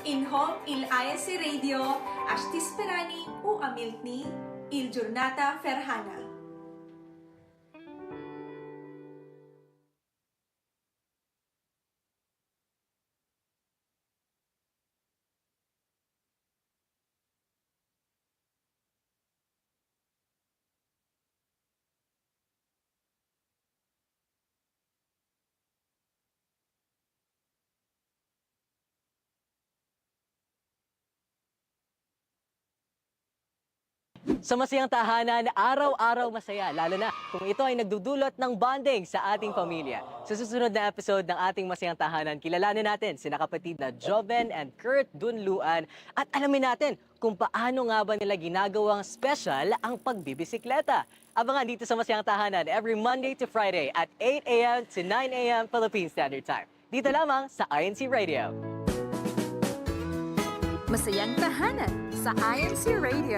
Inhom il INCradio Ashtis Perani u Amiltni il Giornata Ferhana. Sa masayang tahanan, araw-araw masaya, lalo na kung ito ay nagdudulot ng bonding sa ating pamilya. Sa susunod na episode ng ating masayang tahanan, kilalanin natin sina kapatid na Joven and Kurt Dunluan at alamin natin kung paano nga ba nila ginagawang special ang pagbibisikleta. Abangan dito sa masayang tahanan every Monday to Friday at 8 a.m. to 9 a.m. Philippine Standard Time. Dito lamang sa INC Radio. Masayang tahanan sa INC Radio.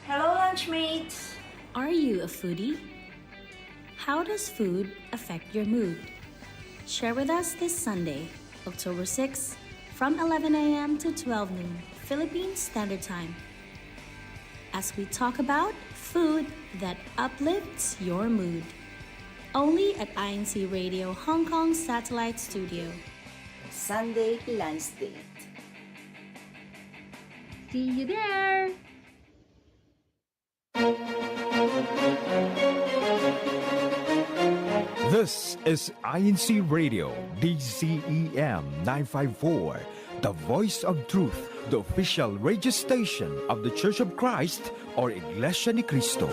Hello, lunchmates! Are you a foodie? How does food affect your mood? Share with us this Sunday, October 6, from 11 a.m. to 12 noon, Philippine Standard Time, as we talk about food that uplifts your mood. Only at INC Radio Hong Kong Satellite Studio. Sunday Lunch Date. See you there! This is INC Radio, DCEM 954, the voice of truth, the official radio station of the Church of Christ or Iglesia ni Cristo.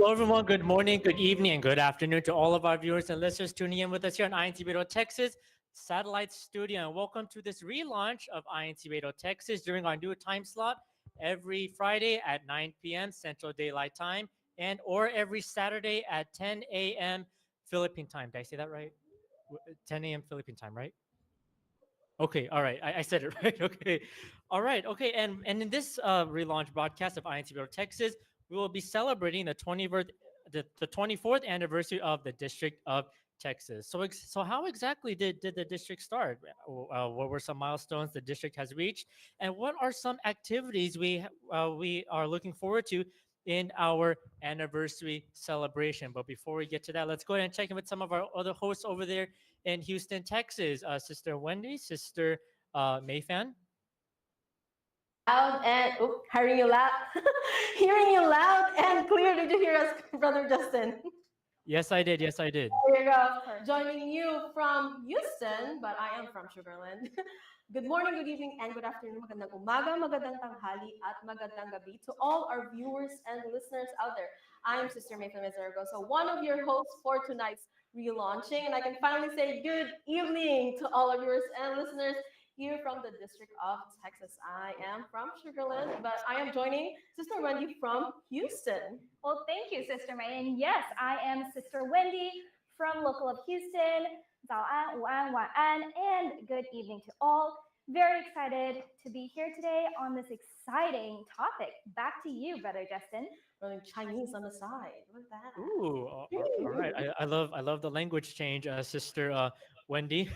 Hello, everyone. Good morning, good evening, and good afternoon to all of our viewers and listeners tuning in with us here on INCradio Texas Satellite Studio. And welcome to this relaunch of INCradio Texas during our new time slot every Friday at 9 p.m. Central Daylight Time or every Saturday at 10 a.m. Philippine Time. Did I say that right? 10 a.m. Philippine Time, right? Okay, all right. I said it right. Okay. All right. Okay. And in this relaunch broadcast of INCradio Texas, we will be celebrating the 24th anniversary of the District of Texas. So how exactly did the district start? What were some milestones the district has reached? And what are some activities we are looking forward to in our anniversary celebration? But before we get to that, let's go ahead and check in with some of our other hosts over there in Houston, Texas. Sister Wendy, Sister Mayfan. Loud and hearing you loud, hearing you loud and clear. Did you hear us, Brother Justin? Yes, I did. Yes, I did. There you go. Joining you from Houston, but I am from Sugarland. Good morning, good evening, and good afternoon. Magandang umaga, magandang tanghali, at magandang gabi to all our viewers and listeners out there. I'm Sister Mayfan Mezargosa, one of your hosts for tonight's relaunching, and I can finally say good evening to all our viewers and listeners here from the District of Texas. I am from Sugarland, but I am joining Sister Wendy from Houston. Well, thank you, Sister May. And yes, I am Sister Wendy from local of Houston. 早安,午安,晚安, and good evening to all. Very excited to be here today on this exciting topic. Back to you, Brother Justin. Running Chinese on the side. Look at that. Ooh, all right. I love the language change, Sister Wendy.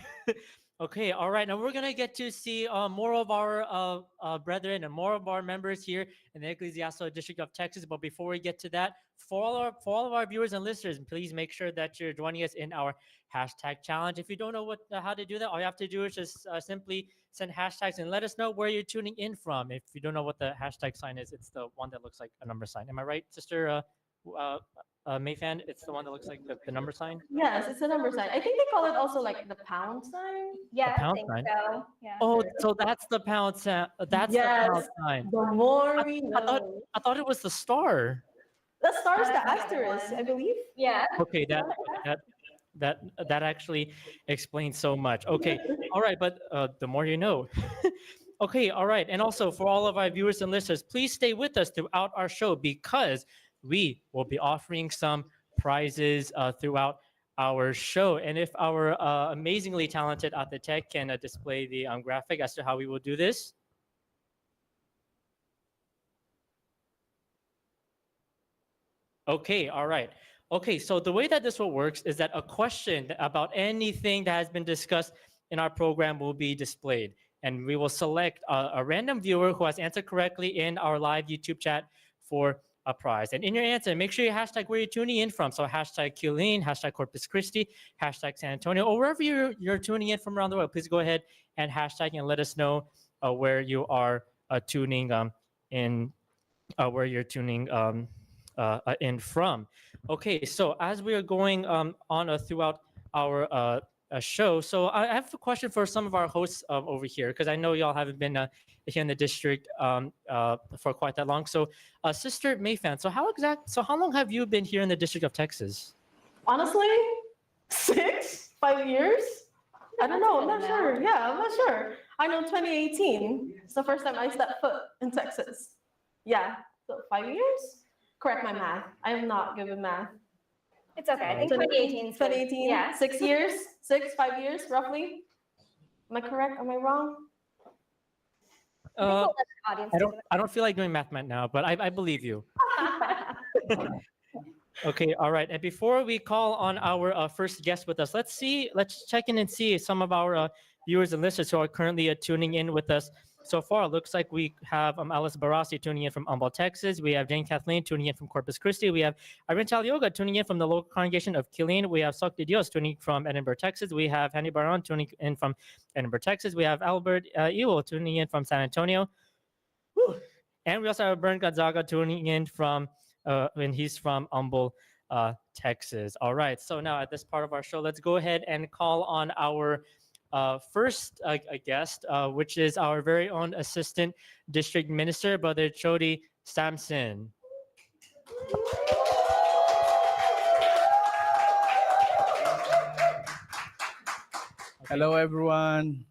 Okay, all right. Now we're gonna get to see more of our brethren and more of our members here in the Ecclesiastical District of Texas. But before we get to that, for all of our viewers and listeners, please make sure that you're joining us in our hashtag challenge. If you don't know how to do that, all you have to do is just simply send hashtags and let us know where you're tuning in from. If you don't know what the hashtag sign is, it's the one that looks like a number sign. Am I right, Sister Mayfan, it's the one that looks like the number sign? Yes, it's a number sign. I think they call it also like the pound sign. Yeah, I pound think sign? so. Yeah. Oh, so that's the pound sign. That's the pound Yes, sign. the more I, we I thought know. I thought it was the star. The star is the That's the other asterisk, one. I believe. Yeah. Okay, that that that actually explains so much. Okay, all right, but the more you know. Okay, all right, and also for all of our viewers and listeners, please stay with us throughout our show because we will be offering some prizes throughout our show. And if our amazingly talented Tech can display the graphic as to how we will do this. Okay, all right. Okay, so the way that this will work is that a question about anything that has been discussed in our program will be displayed. And we will select a random viewer who has answered correctly in our live YouTube chat for a prize. And in your answer, make sure you hashtag where you're tuning in from. So hashtag Killeen, hashtag Corpus Christi, hashtag San Antonio, or wherever you're tuning in from around the world. Please go ahead and hashtag and let us know where you are tuning in, where you're tuning in from. Okay, so as we are going on throughout our show, so I have a question for some of our hosts over here because I know y'all haven't been here in the district for quite that long. So, Sister Mayfan, so how long have you been here in the District of Texas? Honestly, 5 years? I don't know. I'm not sure. Yeah, I'm not sure. I know 2018. It's the first time I stepped foot in Texas. Yeah, so 5 years? Correct my math. I am not good with math. It's okay. I think 2018. 2018? Yeah. 6 years? 5 years, roughly? Am I correct? Am I wrong? I don't feel like doing math now, but I believe you. Okay, all right. And before we call on our first guest with us, let's check in and see some of our viewers and listeners who are currently tuning in with us so far. It looks like we have Alice Barassi tuning in from Humboldt, Texas. We have Jane Kathleen tuning in from Corpus Christi. We have Irene Talioga tuning in from the local congregation of Killeen. We have Sok de Dios tuning in from Edinburgh, Texas. We have Henny Baron tuning in from Edinburgh, Texas. We have Albert Ewell tuning in from San Antonio. Whew. And we also have Bern Gonzaga tuning in from, and he's from Humboldt, Texas. All right, so now at this part of our show, let's go ahead and call on our first guest, which is our very own Assistant District Minister, Brother Chody Sampson. Hello, everyone.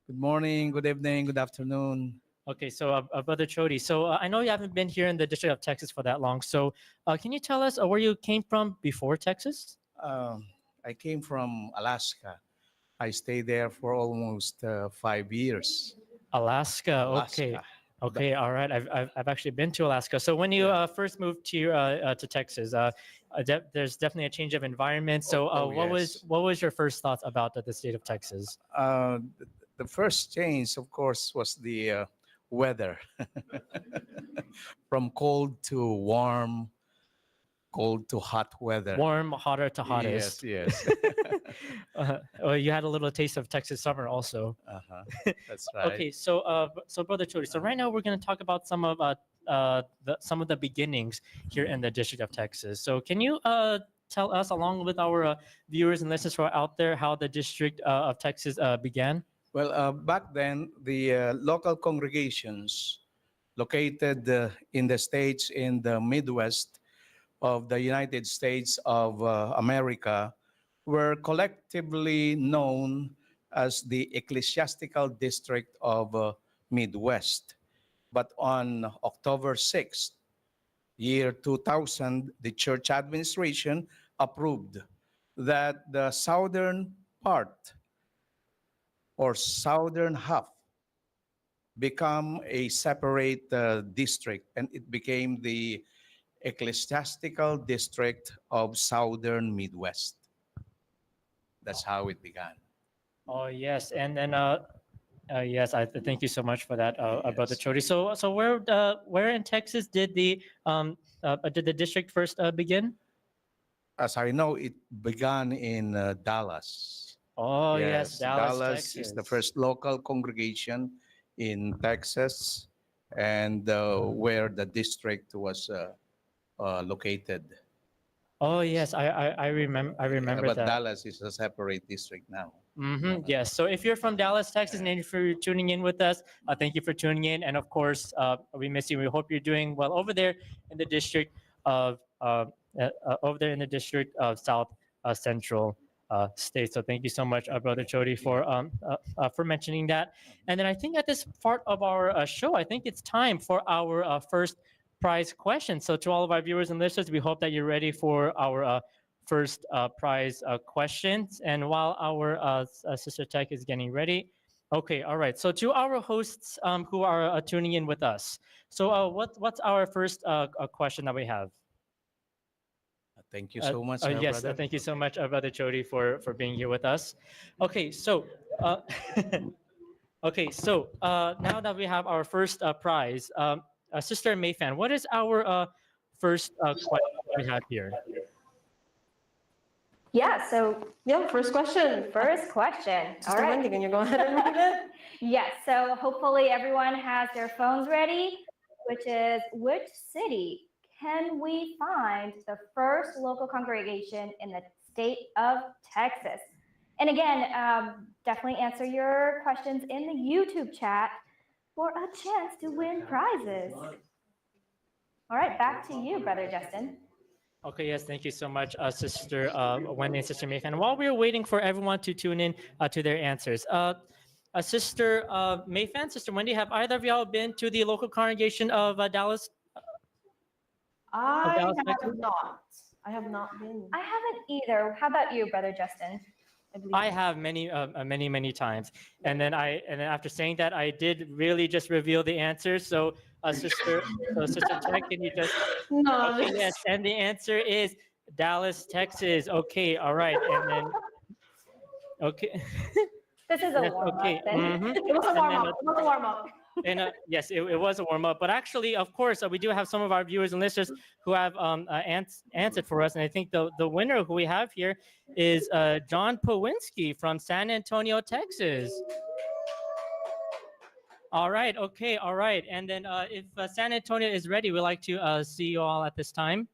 Good morning, good evening, good afternoon. Okay, so Brother Chody, so I know you haven't been here in the District of Texas for that long. So can you tell us where you came from before Texas? I came from Alaska. I stayed there for almost 5 years. Alaska, okay. Okay, all right. I've actually been to Alaska. So when you first moved to Texas, there's definitely a change of environment. So what was your first thoughts about the state of Texas? The first change, of course, was the weather. From cold to warm, cold to hot weather. Warm, hotter to hottest. Yes. Well, you had a little taste of Texas summer also. That's right. Okay, so Brother Chody, so right now we're going to talk about some of the beginnings here in the District of Texas. So can you tell us, along with our viewers and listeners who are out there, how the District of Texas began? Well, back then, the local congregations located in the states in the Midwest of the United States of America were collectively known as the Ecclesiastical District of Midwest. But on October 6th, year 2000, the church administration approved that the southern part or southern half become a separate district, and it became the Ecclesiastical District of Southern Midwest. That's how it began. Oh yes, and then yes, I thank you so much for that, Brother Chody. So where in Texas did the district first begin? As I know, it began in Dallas. Oh yes, Dallas, Texas Texas is the first local congregation in Texas, and where the district was located. Oh yes, I remember But that. Dallas is a separate district now. Yes. So if you're from Dallas, Texas, and if you're tuning in with us, thank you for tuning in. And of course, we miss you. We hope you're doing well over there in the district of South Central State. So thank you so much, Brother Chody, for mentioning that. And then I think at this part of our show, I think it's time for our first prize question. So to all of our viewers and listeners, we hope that you're ready for our first prize questions. And while our Sister Tech is getting ready, okay, all right. So to our hosts who are tuning in with us, so what's our first question that we have? Thank you so much, Yes, brother. thank you so much, Brother Chody, for being here with us. Okay, so okay, so now that we have our first prize, Sister Mayfan, what is our first question we have here? Yeah, so Yeah, first question. first question. All Sister right. Wendy, can you go ahead and read it? Yes, so hopefully everyone has their phones ready, which is which city can we find the first local congregation in the state of Texas? And again, definitely answer your questions in the YouTube chat for a chance to win prizes. All right, back to you, Brother Justin. Okay, yes, thank you so much, Sister Wendy and Sister Mayfan. While we're waiting for everyone to tune in to their answers, Sister Mayfan, Sister Wendy, have either of y'all been to the local congregation of Dallas? I Dallas, have Texas? not. I have not been. I haven't either. How about you, Brother Justin? I have many times, and then after saying that, I did really just reveal the answer. So, Sister Tech, can you just? No. Okay, yes, and the answer is Dallas, Texas. Okay, all right, and then okay. This is a Yes, warm-up okay. then. Mhm. It was a And warm then, up. It was a warm up. And yes, it was a warm up. But actually, of course, we do have some of our viewers and listeners who have answered for us. And I think the winner who we have here is John Powinski from San Antonio, Texas. All right. Okay. All right. And then if San Antonio is ready, we'd like to see you all at this time.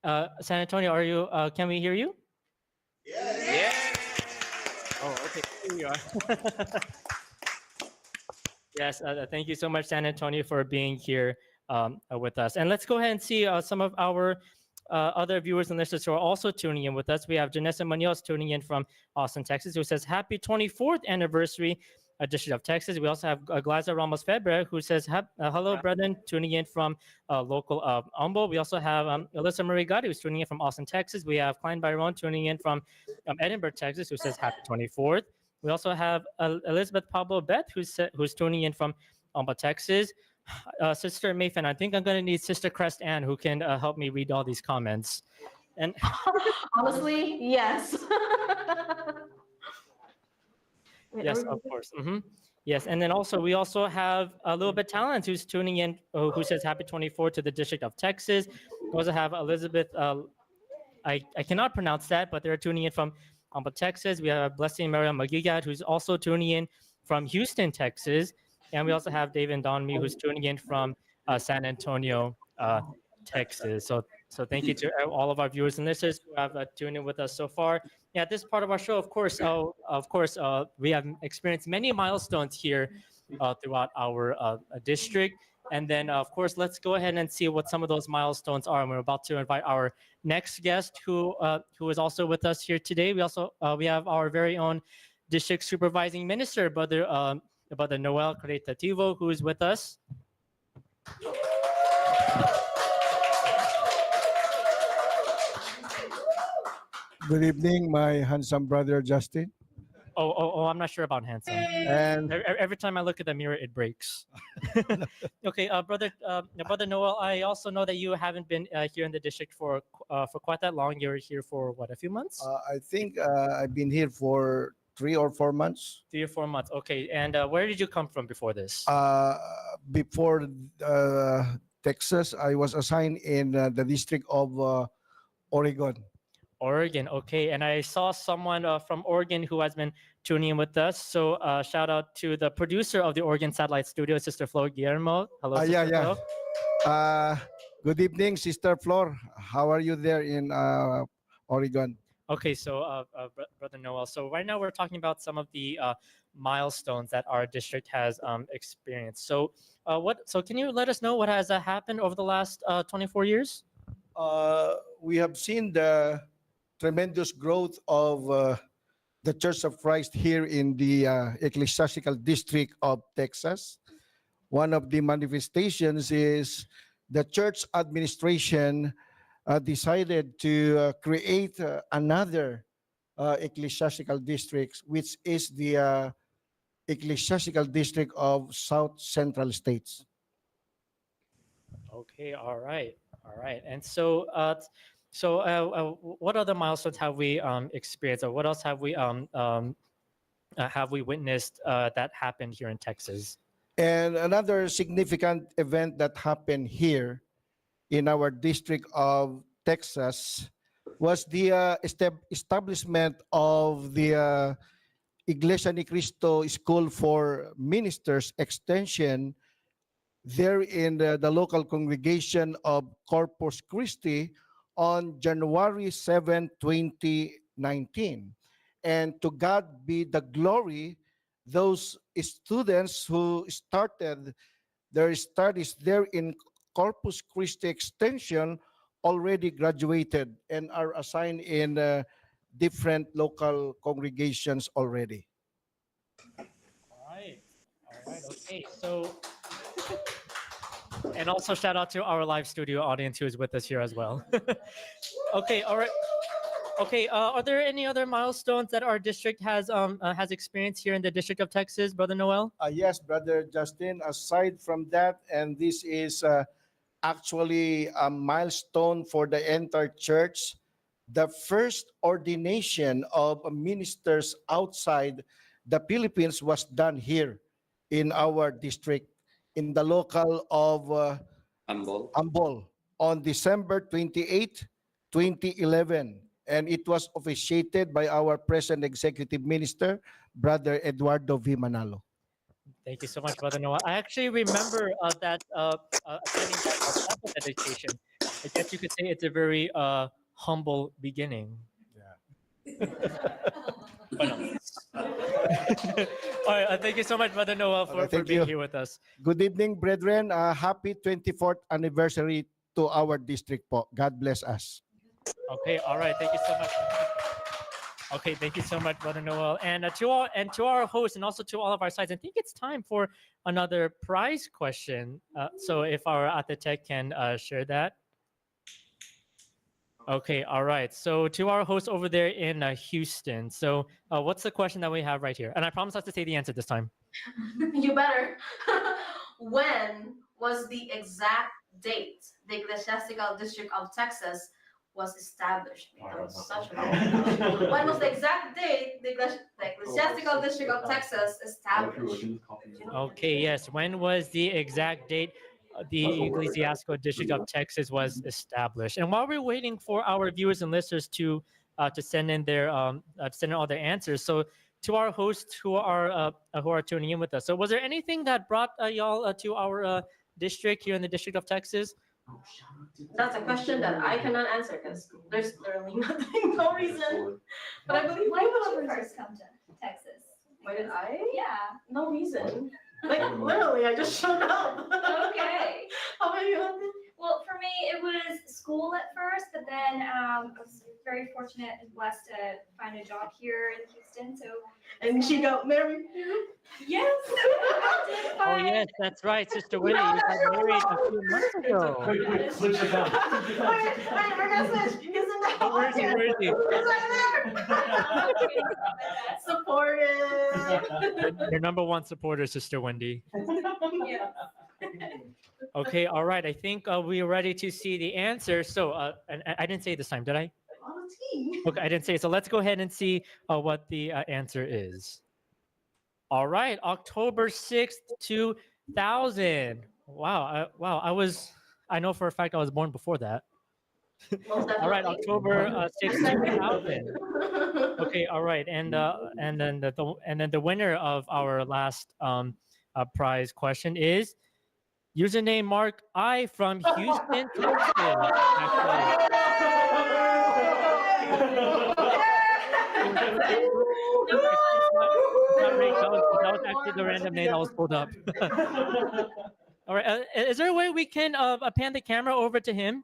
San Antonio, are you? Can we hear you? Yes. Oh, okay. Here you are. Yes, thank you so much, San Antonio, for being here with us. And let's go ahead and see some of our other viewers and listeners who are also tuning in with us. We have Janessa Munoz tuning in from Austin, Texas, who says, Happy 24th anniversary, District of Texas. We also have Glaza Ramos Febre, who says, hello, brethren, tuning in from local Umbo. We also have Alyssa Marie Gotti, who's tuning in from Austin, Texas. We have Klein Byron tuning in from Edinburgh, Texas, who says, Happy 24th. We also have Elizabeth Pablo Beth, who's tuning in from Umba, Texas. Sister Mayfan, I think I'm going to need Sister Crest Ann, who can help me read all these comments. And Honestly, yes. yes, of course. Yes, and then also we also have a little bit talent who's tuning in, who says Happy 24 to the District of Texas. We also have Elizabeth. I cannot pronounce that, but they're tuning in from Umba, Texas. We have Blessing Maria Magigad, who's also tuning in from Houston, Texas. And we also have David Donmi, who's tuning in from San Antonio, Texas. So thank you to all of our viewers and listeners who have tuned in with us so far. Yeah, this part of our show, of course, we have experienced many milestones here throughout our district. And then, of course, let's go ahead and see what some of those milestones are. And we're about to invite our next guest, who is also with us here today. We have our very own district supervising minister, Brother Noel Caritativo, who is with us. Good evening, my handsome brother Justin. Oh, I'm not sure about handsome. And Every time I look at the mirror, it breaks. Okay, Brother Noel, I also know that you haven't been here in the district for quite that long. You're here for what, a few months? I think I've been here for 3 or 4 months. 3 or 4 months. Okay, and where did you come from before this? Before Texas, I was assigned in the District of Oregon. Oregon, okay. And I saw someone from Oregon who has been tuning in with us. So shout out to the producer of the Oregon Satellite Studio, Sister Flo Guillermo. Hello, Sister Flo. Good evening, Sister Flor. How are you there in Oregon? Okay, so Brother Noel, so right now we're talking about some of the milestones that our district has experienced. So so can you let us know what has happened over the last 24 years? We have seen the tremendous growth of the Church of Christ here in the Ecclesiastical District of Texas. One of the manifestations is the church administration decided to create another ecclesiastical district, which is the Ecclesiastical District of South Central States. Okay, all right, all right. And so, what other milestones have we experienced, or what else have we witnessed that happened here in Texas? And another significant event that happened here in our district of Texas was the establishment of the Iglesia ni Cristo School for Ministers extension there in the local congregation of Corpus Christi on January 7, 2019. And to God be the glory, those students who started their studies there in Corpus Christi Extension already graduated and are assigned in different local congregations already. All right, okay. So, and also shout out to our live studio audience who is with us here as well. Okay, all right. Okay, are there any other milestones that our district has experienced here in the District of Texas, Brother Noel? Yes, Brother Justin. Aside from that, and this is actually a milestone for the entire church, the first ordination of ministers outside the Philippines was done here in our district, in the local of Ambol on December 28, 2011. And it was officiated by our present executive minister, Brother Eduardo V. Manalo. Thank you so much, Brother Noel. I actually remember attending that dedication. I guess you could say it's a very humble beginning. Yeah. But no. All right, thank you so much, Brother Noel, for being here with us. Good evening, brethren. Happy 24th anniversary to our district po. God bless us. Okay, all right, thank you so much. Okay, thank you so much, Brother Noel, and to our host, and also to all of our sites. I think it's time for another prize question. So if our Atetech can share that. Okay, all right. So to our host over there in Houston. So what's the question that we have right here? And I promise not to say the answer this time. You better. When was the exact date the Ecclesiastical District of Texas was established? That was such a long. When was the exact date the Ecclesiastical District of Texas established? Okay, yes. When was the exact date the Ecclesiastical District of Texas was established? And while we're waiting for our viewers and listeners to send in their all their answers, so to our hosts who are tuning in with us, so was there anything that brought y'all to our district here in the District of Texas? That's a question that I cannot answer because there's literally nothing, no reason. But I believe Why did you first come to Texas? Why did I? Yeah. No reason. Like literally, I just showed up. Okay. How about you? Well, for me, it was school at first, but then I was very fortunate and blessed to find a job here in Houston. So, and she got married. Yes. Oh yes, that's right, Sister Winnie. You got married a few months ago. Wait, we're gonna switch. He's in the Where is he? Where is he? He's right there. Supportive. Your number one supporter, Sister Wendy. Yeah. Okay, all right. I think we're ready to see the answer. So, and I didn't say it this time, did I? Okay, I didn't say it. So let's go ahead and see what the answer is. All right, October 6th, 2000. Wow, I know for a fact I was born before that. All right, October 6th, 2000. Okay, all right, and then the winner of our last prize question is Username Mark I from Houston, Texas. Actually. Not Rick, that was actually the random name that was pulled up. All right. Is there a way we can pan the camera over to him?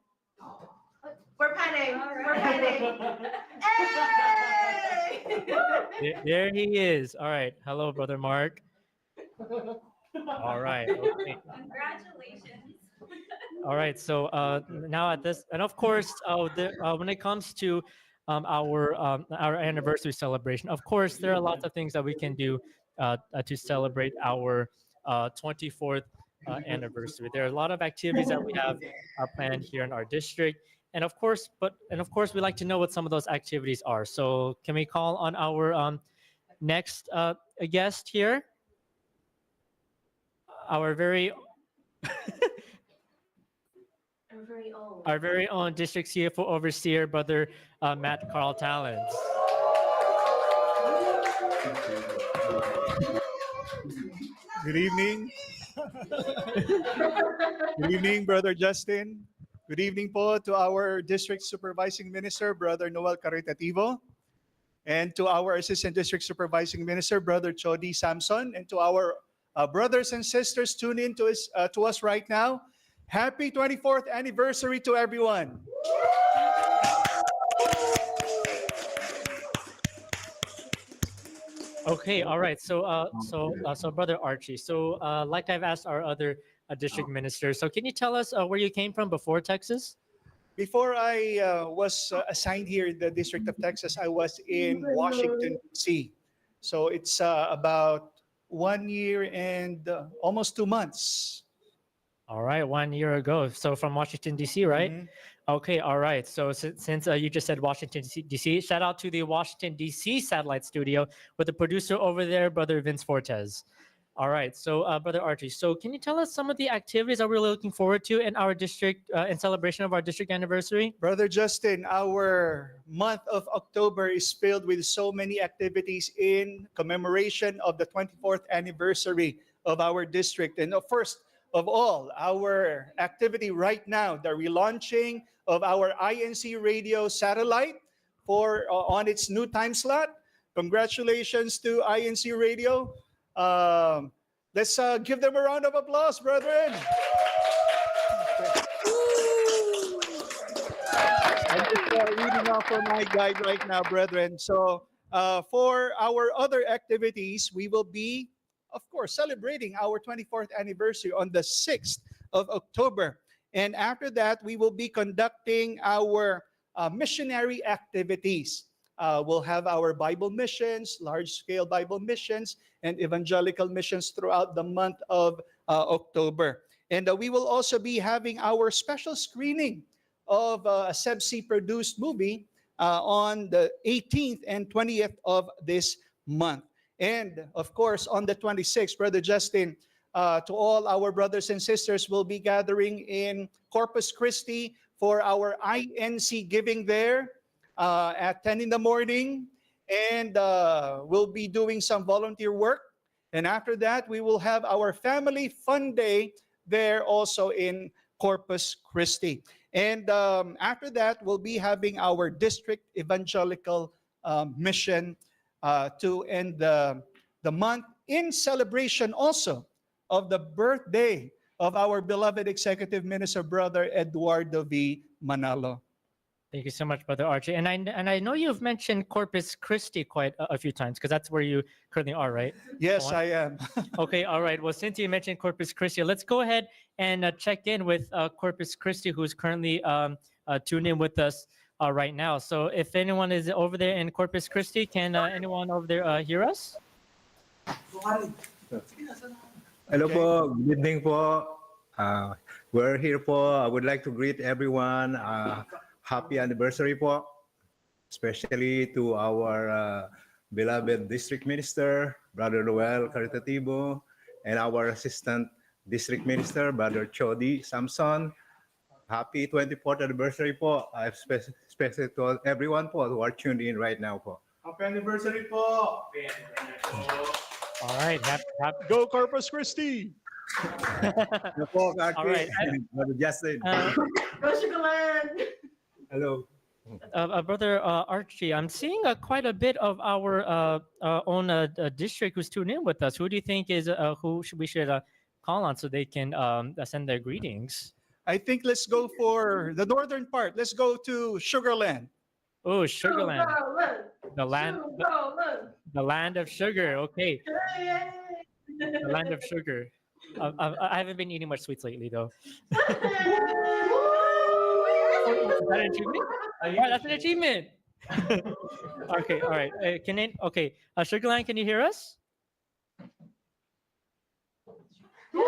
We're panning. We're panning. Hey! There he is. All right. Hello, brother Mark. All right. Okay. Congratulations. All right. So now at this, and of course, when it comes to our anniversary celebration, of course, there are lots of things that we can do to celebrate our 24th anniversary. There are a lot of activities that we have planned here in our district, and of course, we like to know what some of those activities are. So, can we call on our next guest here? Our very our very own district CFO overseer, brother Matt Carl Talents. Good evening. Good evening, Brother Justin. Good evening po to our District Supervising Minister, Brother Noel Caritativo, and to our Assistant District Supervising Minister, Brother Chody Samson, and to our brothers and sisters tuned in to us right now. Happy 24th anniversary to everyone. Okay, all right. So, Brother Archie. So, like I've asked our other district ministers, so can you tell us where you came from before Texas? Before I was assigned here in the District of Texas, I was in Washington, D.C. So it's about 1 year and almost 2 months. All right, 1 year ago. So from Washington, D.C., right? Mhm. Okay, all right. So since you just said Washington, D.C., shout out to the Washington, D.C. satellite studio with the producer over there, Brother Vince Fortes. All right, so Brother Archie, so can you tell us some of the activities that we're looking forward to in our district, in celebration of our district anniversary? Brother Justin, our month of October is filled with so many activities in commemoration of the 24th anniversary of our district. And first of all, our activity right now, the relaunching of our INCradio satellite on its new time slot. Congratulations to INCradio. Let's give them a round of applause, brethren. I'm just reading off for my guide right now, brethren. So for our other activities, we will be, of course, celebrating our 24th anniversary on the 6th of October. And after that, we will be conducting our missionary activities. We'll have our Bible missions, large-scale Bible missions, and evangelical missions throughout the month of October. And we will also be having our special screening of a CEBSI-produced movie on the 18th and 20th of this month. And, of course, on the 26th, Brother Justin, to all our brothers and sisters, will be gathering in Corpus Christi for our INC giving there at 10 in the morning. And we'll be doing some volunteer work. And after that, we will have our Family Fun Day there also in Corpus Christi. And after that, we'll be having our district evangelical mission to end the month in celebration also of the birthday of our beloved Executive Minister, Brother Eduardo V. Manalo. Thank you so much, Brother Archie. And I know you've mentioned Corpus Christi quite a few times because that's where you currently are, right? Yes, I am. Okay, all right. Well, since you mentioned Corpus Christi, let's go ahead and check in with Corpus Christi, who's currently tuned in with us right now. So if anyone is over there in Corpus Christi, can anyone over there hear us? Hello po, good evening po. We're here po. I would like to greet everyone. Happy anniversary po, especially to our beloved district minister, Brother Noel Caritativo, and our assistant district minister, Brother Chody Samson. Happy 24th anniversary po, especially to everyone po who are tuned in right now po. Happy anniversary po! All right, Go Corpus Christi! Hello po, Kaki. All right. Brother Justin. Go Sugarland! Hello. Brother Archie, I'm seeing quite a bit of our own district who's tuned in with us. Who do you think is we should call on so they can send their greetings? I think let's go for the northern part. Let's go to Sugarland. Oh, Sugarland, Sugarland! the land, Sugarland! the land of sugar. Okay, Yay! the land of sugar. I haven't been eating much sweets lately, though. Is that an achievement? Yeah, that's an achievement. Okay, all right. Okay, Sugarland, can you hear us? Okay,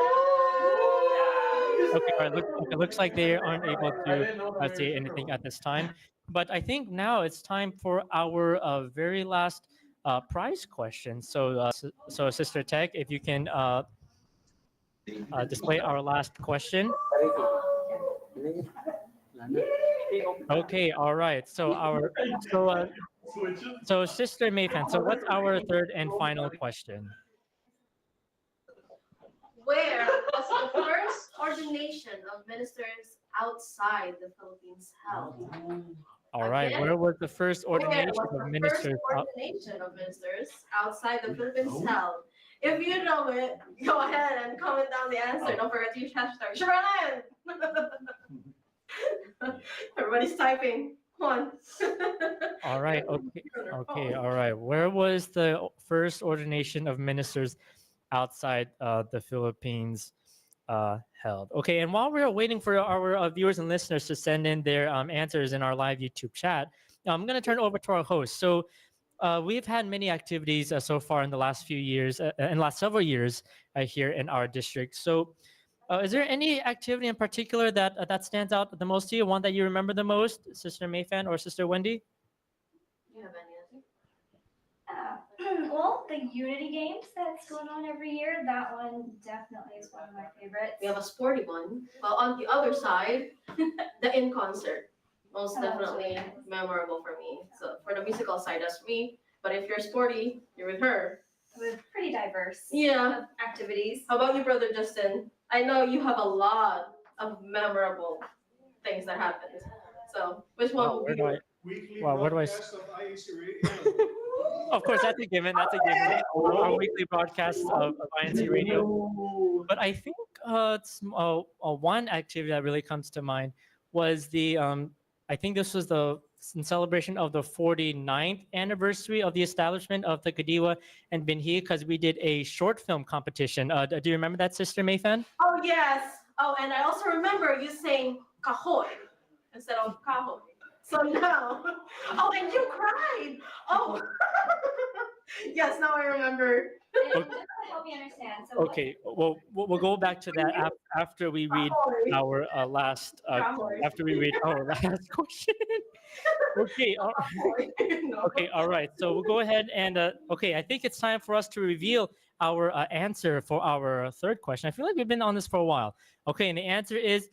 all right. It looks like they aren't able to say anything at this time. But I think now it's time for our very last prize question. So, so Sister Tech, if you can display our last question. Okay, all right. So so Sister Mayfan. So what's our third and final question? Where was the first ordination of ministers outside the Philippines held? All right. Again, Where was the first ordination Where was of the ministers? first ordination of ministers outside the Philippines held? If you know it, go ahead and comment down the answer. Don't forget to use hashtag Sugarland. Everybody's typing. Come on. All right. Okay. Okay. All right. Where was the first ordination of ministers outside the Philippines held? Okay. And while we're waiting for our viewers and listeners to send in their answers in our live YouTube chat, I'm going to turn it over to our host. So we've had many activities so far in the last few years, in the last several years here in our district. So is there any activity in particular that stands out the most to you? One that you remember the most, Sister Mayfan or Sister Wendy? You have any answer? Well, the Unity Games that's going on every year, that one definitely is one of my favorites. We have a sporty one. Well, on the other side, the in concert. Most Oh, definitely that's memorable for me. So for the musical side, that's me. But if you're sporty, you're with her. With pretty diverse Yeah. activities. How about you, Brother Justin? I know you have a lot of memorable things that happened. So which one Wow, would where be do wow, where do I? Of course, that's a given. That's a given. Our weekly broadcast of INC Radio. But I think one activity that really comes to mind was the I think this was in celebration of the 49th anniversary of the establishment of the Kadiwa and Binhi, because we did a short film competition. Do you remember that, Sister Mayfan? Oh, yes. Oh, and I also remember you saying kahoy instead of kahoy. So now, oh, and you cried. Oh, yes, now I remember. Help me understand. So Okay, well, we'll go back to that after we read our last after we read our last question. Okay, okay, all right. So we'll go ahead and okay, I think it's time for us to reveal our answer for our third question. I feel like we've been on this for a while. Okay, and the answer is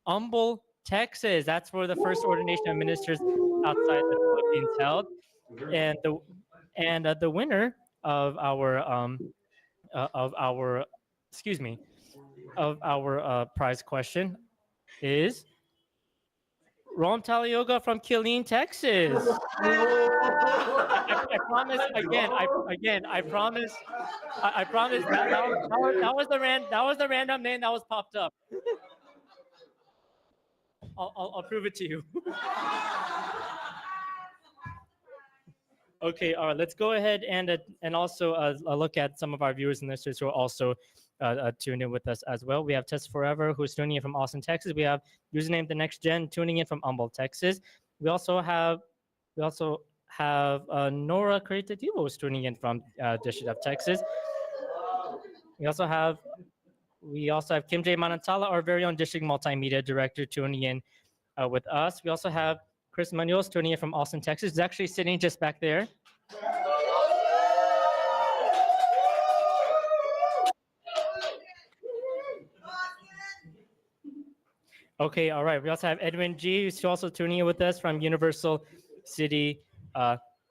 Humble, Texas. That's where the first ordination of ministers outside the Philippines held, and the winner of our prize question is Rom Talioga from Killeen, Texas. I promise again. I promise. I promise that was the random name that was popped up. I'll prove it to you. Okay, all right. Let's go ahead and also look at some of our viewers and listeners who are also tuned in with us as well. We have Tess Forever, who's tuning in from Austin, Texas. We have username The Next Gen tuning in from Humboldt, Texas. We also have Nora Creativo, who's tuning in from District of Texas. We also have Kim J. Manantala, our very own district multimedia director, tuning in with us. We also have Chris Manuels tuning in from Austin, Texas. He's actually sitting just back there. Okay, all right. We also have Edwin G, who's also tuning in with us from Universal City,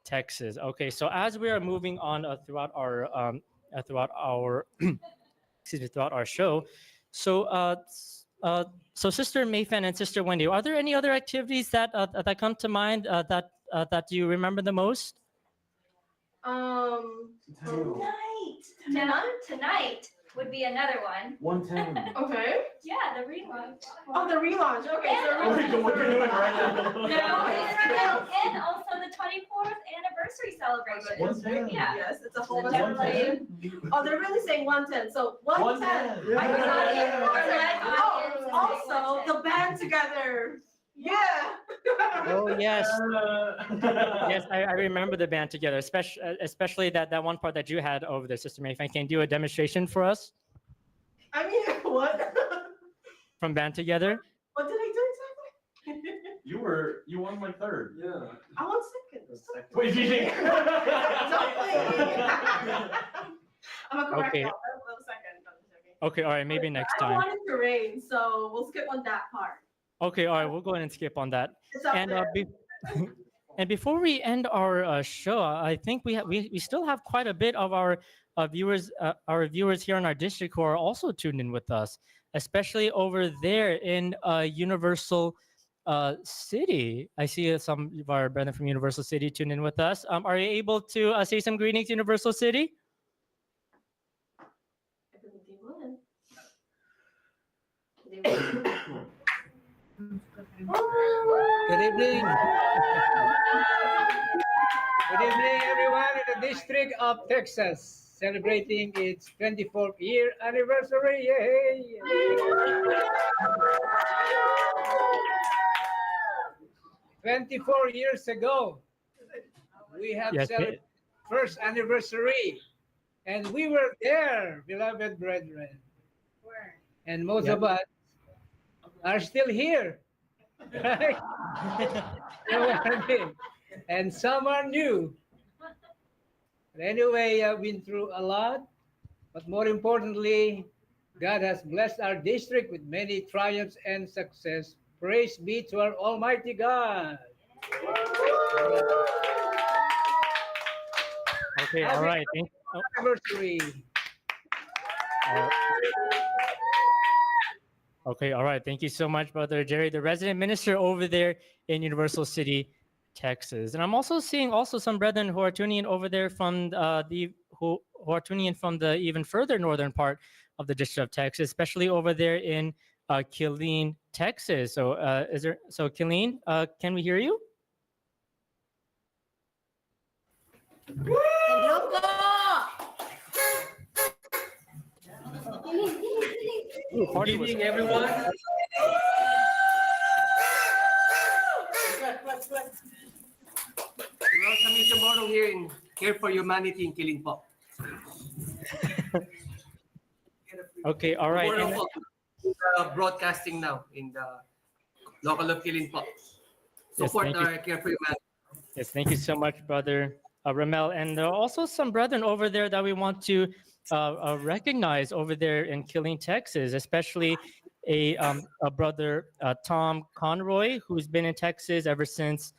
Texas. Okay, so as we are moving on throughout our throughout our show. So, so Sister Mayfen and Sister Wendy, are there any other activities that that come to mind that you remember the most? Tonight would be another one. 110. Okay. Yeah, the relaunch. Oh, the relaunch. Okay. What are you doing right now? And also the 24th anniversary celebration. 110. Yeah. Yes, it's a whole bunch of playing. Oh, they're really saying 110. So 110. 110. I was not Yeah. Oh, also the band together. Yeah. Oh yes, yes, I remember the band together, especially that one part that you had over there, Sister Mayfen. Can you do a demonstration for us I mean, what? from band together? What did I do exactly? You won like third. Yeah. I won second. Wait, you think? Don't play. I'm a correct. Okay. That was second. Okay, all right, maybe next I don't time. want it to rain, so we'll skip on that part. Okay, all right, we'll go ahead and skip on that. It's up And there. and before we end our show, I think we still have quite a bit of our viewers here in our district who are also tuned in with us, especially over there in Universal City. I see some of our brethren from Universal City tuned in with us. Are you able to say some greetings, Universal City? Good evening. Good evening, everyone in the District of Texas, celebrating its 24th year anniversary. Yay! 24 years ago, we have Yes, celebrated first anniversary, and we were there, beloved brethren. And most of us are still here. Right? You know what I mean? And some are new. But anyway, I've been through a lot. But more importantly, God has blessed our district with many triumphs and success. Praise be to our Almighty God. Okay, all right. Anniversary. Okay, all right. Thank you so much, Brother Jerry, the resident minister over there in Universal City, Texas. And I'm also seeing some brethren who are tuning in over there from who are tuning in from the even further northern part of the District of Texas, especially over there in Killeen, Texas. So Killeen, can we hear you? Hello po! Good evening, everyone. We're also meet tomorrow here in Care for Humanity in Killing po. Okay, all right. Tomorrow po, broadcasting now in the local of Killing po. Support thank you. our Care for Humanity. Yes, thank you so much, Brother Ramel. And there are also some brethren over there that we want to recognize over there in Killeen, Texas, especially a brother, Tom Conroy, who's been in Texas ever since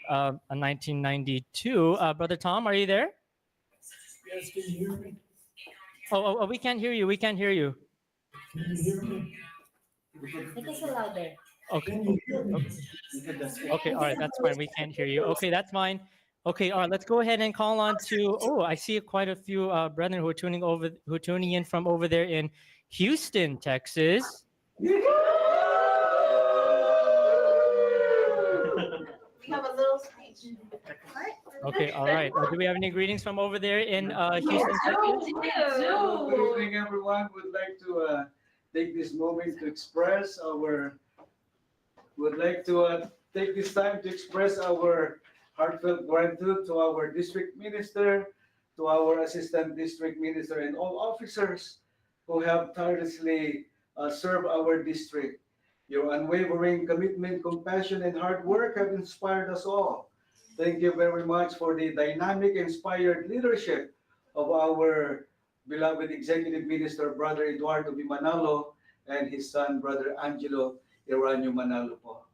1992. Brother Tom, are you there? Yes, can you hear me? Oh, we can't hear you. We can't hear you. Can you hear me? Make it louder. Okay. Can you hear me? Okay, all right, that's fine. We can't hear you. Okay, that's fine. Okay, all right, let's go ahead and call on to, I see quite a few brethren who are tuning in from over there in Houston, Texas. We have a little speech. Okay, all right. Do we have any greetings from over there in Houston, Texas? Good evening, everyone. Would like to take this moment to express take this time to express our heartfelt gratitude to our district minister, to our assistant district minister, and all officers who have tirelessly served our district. Your unwavering commitment, compassion, and hard work have inspired us all. Thank you very much for the dynamic, inspired leadership of our beloved Executive Minister, Brother Eduardo B. Manalo, and his son, Brother Angelo Iranio Manalo po.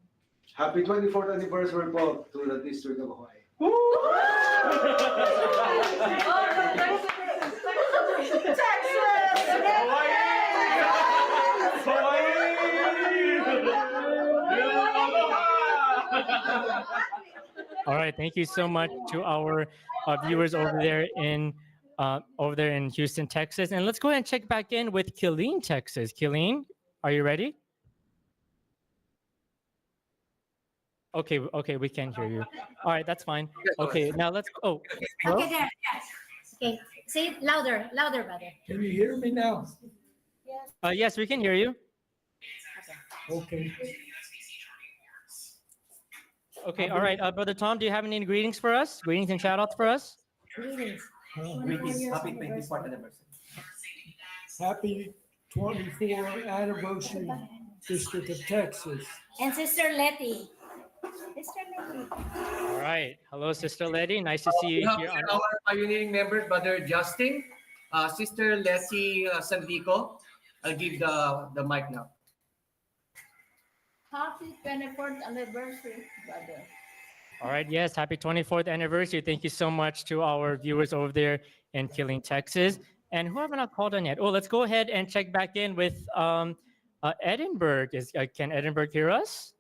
Happy 24th anniversary po to the District of Hawaii. Texas! right. Thank you so much to our viewers over there in Houston, Texas. And let's go ahead and check back in with Killeen, Texas. Killeen, are you ready? Okay, okay, we can hear you. All right, that's fine. Okay, now let's. Oh, hello? Okay, there. Yes. Okay. Say it louder, louder, brother. Can you hear me now? Yes, we can hear you. Okay. Okay, all right. Brother Tom, do you have any greetings for us? Greetings and shout outs for us? Greetings. Greetings. Happy 24th anniversary. Happy 24th anniversary, District of Texas. And Sister Letty. Sister Letty. All right. Hello, Sister Letty. Nice to see you here. Our pioneering member, Brother Justin, Sister Letty Sandico. I'll give the mic now. Happy 24th anniversary, brother. All right. Yes. Happy 24th anniversary. Thank you so much to our viewers over there in Killeen, Texas. And who have I not called on yet? Oh, let's go ahead and check back in with Edinburgh. Can Edinburgh hear us?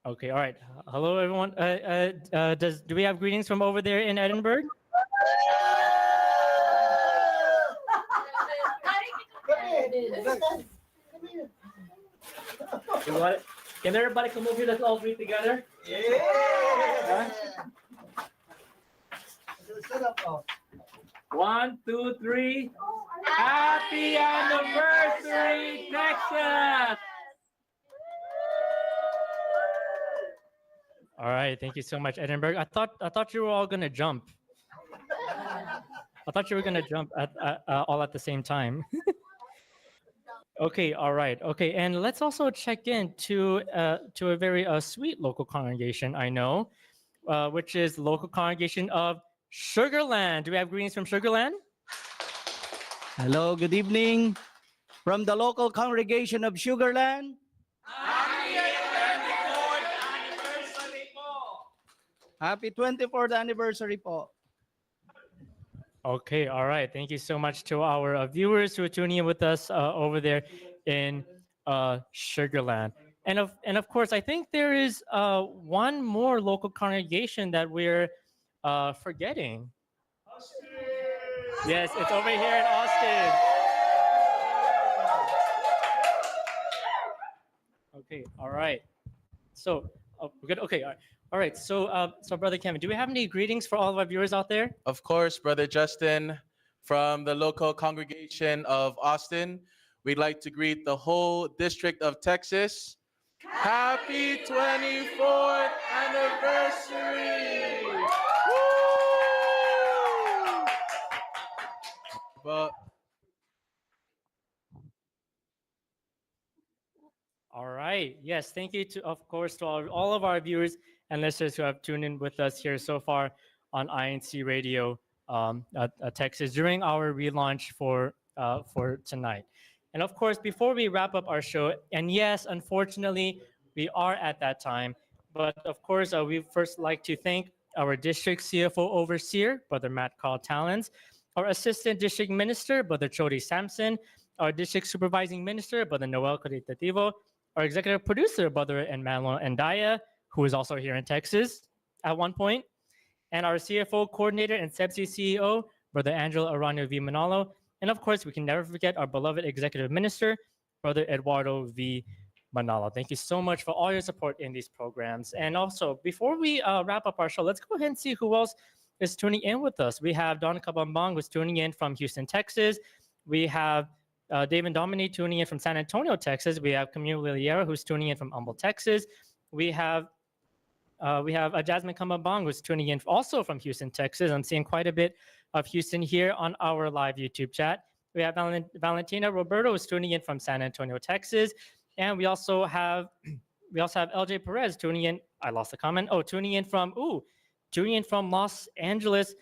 Okay. All right. Hello, everyone. Do we have greetings from over there in Edinburgh? Can everybody come over here? Let's all greet together. Yeah. One, two, three. Happy anniversary, Texas! All right. Thank you so much, Edinburgh. I thought you were all gonna jump. I thought you were gonna jump all at the same time. Okay, all right. Okay, and let's also check in to a very sweet local congregation I know, which is local congregation of Sugarland. Do we have greetings from Sugarland? Hello, good evening from the local congregation of Sugarland. Happy 24th anniversary po. Okay, all right. Thank you so much to our viewers who are tuning in with us over there in Sugarland. And of course, I think there is one more local congregation that we're forgetting. Yes, it's over here in Austin. Okay, all right. So we're good. Okay, all right. All right, so Brother Kevin, do we have any greetings for all of our viewers out there? Of course, Brother Justin, from the local congregation of Austin, we'd like to greet the whole District of Texas. Happy 24th anniversary! Woo! All right. Yes, thank you to, of course, to all of our viewers and listeners who have tuned in with us here so far on INCradio Texas during our relaunch for tonight. And of course, before we wrap up our show, and yes, unfortunately, we are at that time, but of course, we first like to thank our district CFO overseer, Brother Matt Carl Talons, our assistant district minister, Brother Chody Sampson, our district supervising minister, Brother Noel Coritativo, our executive producer, Brother Emmanuel Endaya, who is also here in Texas at one point, and our CFO coordinator and CEBSI CEO, Brother Angelo Aranio V. Manalo, and of course, we can never forget our beloved executive minister, Brother Eduardo V. Manalo. Thank you so much for all your support in these programs. And also, before we wrap up our show, let's go ahead and see who else is tuning in with us. We have Don Kabambang, who's tuning in from Houston, Texas. We have David Domini tuning in from San Antonio, Texas. We have Camille Liliera, who's tuning in from Humble, Texas. We have Jasmine Kamabang, who's tuning in also from Houston, Texas. I'm seeing quite a bit of Houston here on our live YouTube chat. We have Valentina Roberto, who's tuning in from San Antonio, Texas. And we also have LJ Perez tuning in. I lost the comment. Oh, tuning in from Los Angeles,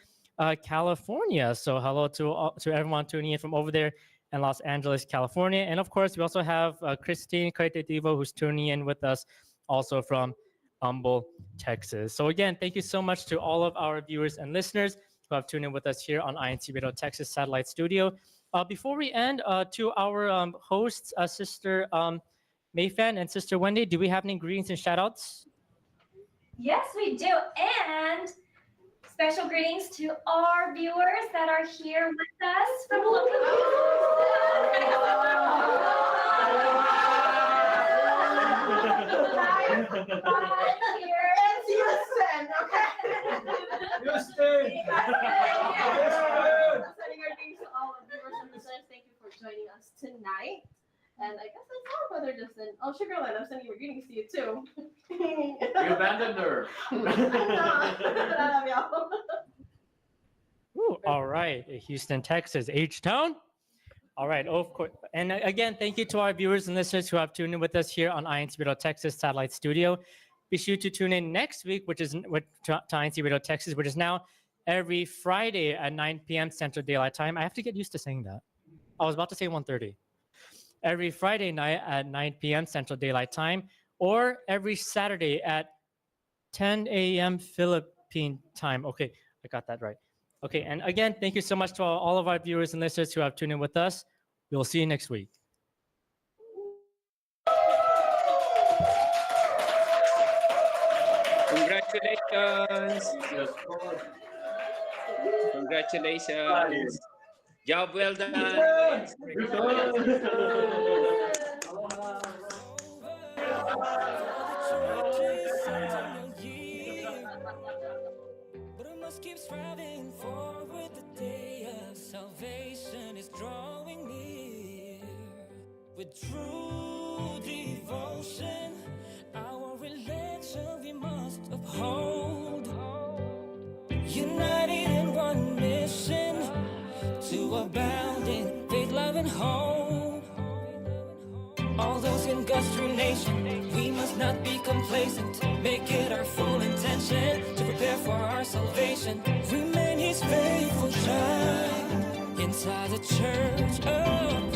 California. So hello to everyone tuning in from over there in Los Angeles, California. And of course, we also have Christine Caetativo, who's tuning in with us also from Humble, Texas. So again, thank you so much to all of our viewers and listeners who have tuned in with us here on INCradio Texas Satellite Studio. Before we end, to our hosts, Sister Mayfan and Sister Wendy, do we have any greetings and shout outs? Yes, we do. And special greetings to our viewers that are here with us from local Houston, okay? Houston. Sending our greetings to all of viewers and listeners. Thank you for joining us tonight. And I guess that's all, Brother Justin. Oh, Sugarland, I'm sending your greetings to you too. You abandoned her. I love y'all. Ooh, all right, Houston, Texas, H-Town. All right, of course. And again, thank you to our viewers and listeners who have tuned in with us here on INCradio Texas Satellite Studio. Be sure to tune in next week, which is to INCradio Texas, which is now every Friday at 9 p.m. Central Daylight Time. I have to get used to saying that. I was about to say 1:30. Every Friday night at 9 p.m. Central Daylight Time, or every Saturday at 10 a.m. Philippine time. Okay, I got that right. Okay, and again, thank you so much to all of our viewers and listeners who have tuned in with us. We'll see you next week. Congratulations. Congratulations. Job well done. But I must keep striving forward. The day of salvation is drawing near. With true devotion, our election we must uphold. United in one mission, to abound in faith, love, and hope. All those in God's true nation, we must not be complacent. Make it our full intention to prepare for our salvation. Remain His faithful child inside the church of